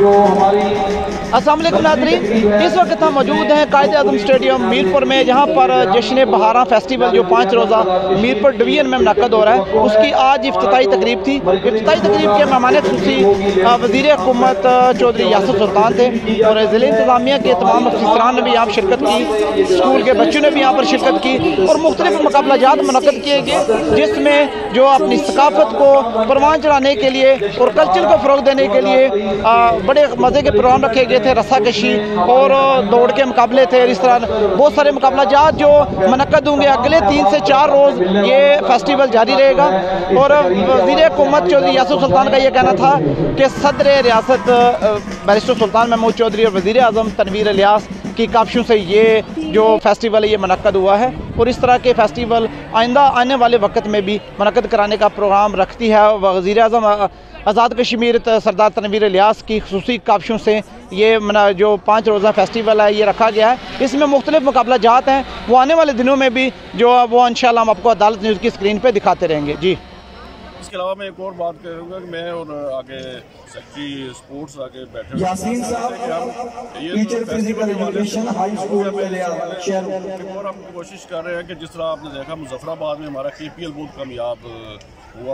अस्सलाम वालेकुम नाज़रीन, इस वक्त हम मौजूद हैं कायद-ए-आज़म स्टेडियम मीरपुर में, जहाँ पर जश्न बहारां फेस्टिवल जो 5 रोज़ा मीरपुर डिवीज़न में मुनक़्क़द हो रहा है, उसकी आज इफ्तिताई तकरीब थी। इफ्तिताई तकरीब के मेहमान ख़ुसूसी वज़ीर हुकूमत चौधरी यासिर सुल्तान थे और ज़िले इंतज़ामिया के तमाम अफसरान ने भी यहाँ पर शिरकत की, स्कूल के बच्चों ने भी यहाँ पर शिरकत की और मुख्तलिफ मुकाबलाजात मुनक़्क़द किए गए, जिसमें जो अपनी सकाफ़त को परवान चढ़ाने के लिए और कल्चर को फ़रोग़ देने के लिए बड़े मज़े के प्रोग्राम रखे गए थे। रस्सा कशी और दौड़ के मुकाबले थे। इस तरह बहुत सारे मुकाबलाजात जो मुनक़्क़द होंगे। अगले 3 से 4 रोज़ ये फेस्टिवल जारी रहेगा और वज़ीर हुकूमत चौधरी यासिर सुल्तान का ये कहना था कि सदर रियासत बैरिस्टर सुल्तान महमूद चौधरी और वज़ीर आज़म तनवीर इलियास की काविशों से ये जो फेस्टिवल है ये मुनक़्क़द हुआ है और इस तरह के फेस्टिवल आइंदा आने वाले वक्त में भी मुनक़्क़द कराने का प्रोग्राम रखती है। वज़ीर आज़म आज़ाद कश्मीर सरदार तनवीर इलियास की ख़ुसूसी काविशों से ये जो 5 रोज़ा फेस्टिवल है ये रखा गया है। इसमें मुख्तलिफ मुकाबलाजात हैं, वो आने वाले दिनों में भी जो वो इंशाअल्लाह हम आपको अदालत न्यूज़ की स्क्रीन पर दिखाते रहेंगे। जी, इसके अलावा मैं एक और बात करूँगा कि मैं और आगे सेक्रेटरी स्पोर्ट्स आगे बैठे और हम कोशिश कर रहे हैं कि जिस तरह आपने देखा मुजफ्फराबाद में हमारा KPL बहुत कामयाब हुआ।